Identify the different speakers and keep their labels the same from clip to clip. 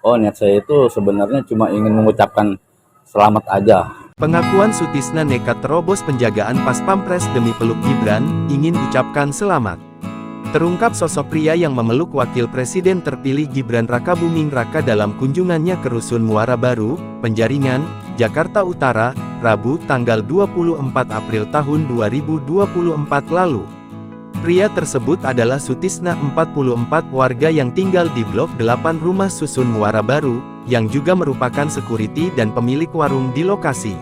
Speaker 1: Oh, niat saya itu sebenarnya cuma ingin mengucapkan selamat aja.
Speaker 2: Pengakuan Sutisna nekat terobos penjagaan pas Pampres demi peluk Gibran, ingin ucapkan selamat. Terungkap sosok pria yang memeluk Wakil Presiden terpilih Gibran Rakabuming Raka dalam kunjungannya ke Rusun Muara Baru, Penjaringan, Jakarta Utara, Rabu tanggal 24 April tahun 2024 lalu. Pria tersebut adalah Sutisna 44 warga yang tinggal di Blok 8 Rumah Susun Muara Baru, yang juga merupakan security dan pemilik warung di lokasi.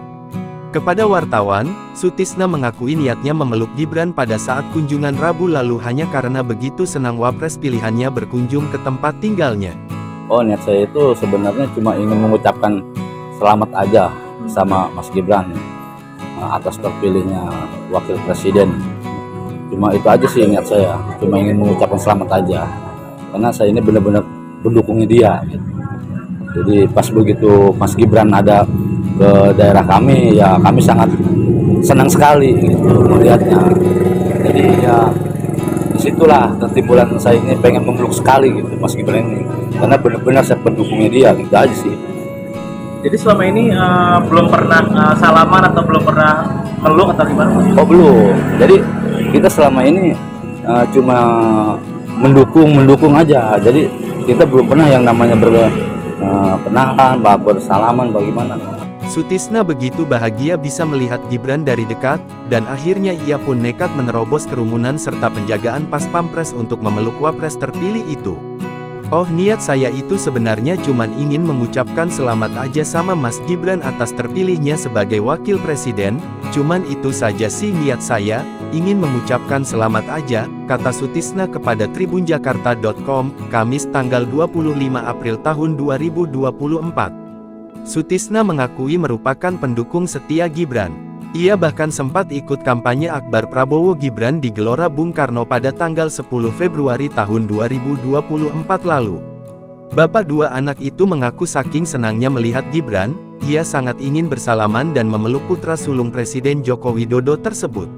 Speaker 2: Kepada wartawan, Sutisna mengakui niatnya memeluk Gibran pada saat kunjungan Rabu lalu hanya karena begitu senang wapres pilihannya berkunjung ke tempat tinggalnya.
Speaker 1: Oh, niat saya itu sebenarnya cuma ingin mengucapkan selamat aja sama Mas Gibran atas terpilihnya Wakil Presiden. Cuma itu aja sih niat saya, cuma ingin mengucapkan selamat aja. Karena saya ini benar-benar mendukungnya dia. Jadi pas begitu Mas Gibran ada ke daerah kami, ya kami sangat senang sekali gitu melihatnya. Jadi ya disitulah ketimbulan saya ini pengen memeluk sekali gitu Mas Gibran ini, karena benar-benar saya pendukungnya dia, gitu aja sih.
Speaker 3: Jadi selama ini belum pernah salaman atau belum pernah meluk atau gimana?
Speaker 1: Oh belum. Jadi kita selama ini cuma mendukung aja. Jadi kita belum pernah yang namanya berkenalan, bersalaman, bagaimana.
Speaker 2: Sutisna begitu bahagia bisa melihat Gibran dari dekat, dan akhirnya ia pun nekat menerobos kerumunan serta penjagaan pas Pampres untuk memeluk wapres terpilih itu. Oh, niat saya itu sebenarnya cuman ingin mengucapkan selamat aja sama Mas Gibran atas terpilihnya sebagai Wakil Presiden, cuman itu saja sih niat saya, ingin mengucapkan selamat aja, kata Sutisna kepada tribunjakarta.com, Kamis tanggal 25 April tahun 2024. Sutisna mengakui merupakan pendukung setia Gibran. Ia bahkan sempat ikut kampanye akbar Prabowo Gibran di Gelora Bung Karno pada tanggal 10 Februari tahun 2024 lalu. Bapak dua anak itu mengaku saking senangnya melihat Gibran, ia sangat ingin bersalaman dan memeluk putra sulung Presiden Joko Widodo tersebut.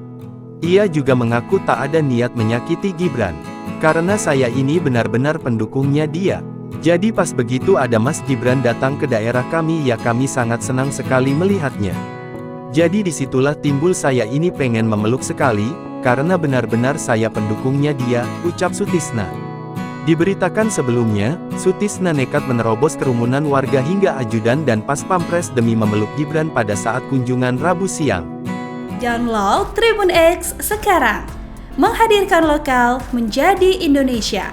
Speaker 2: Ia juga mengaku tak ada niat menyakiti Gibran. Karena saya ini benar-benar pendukungnya dia. Jadi pas begitu ada Mas Gibran datang ke daerah kami ya kami sangat senang sekali melihatnya. Jadi disitulah timbul saya ini pengen memeluk sekali, karena benar-benar saya pendukungnya dia, ucap Sutisna. Diberitakan sebelumnya, Sutisna nekat menerobos kerumunan warga hingga ajudan dan pas Pampres demi memeluk Gibran pada saat kunjungan Rabu siang.
Speaker 4: Download Tribun X sekarang, menghadirkan lokal menjadi Indonesia.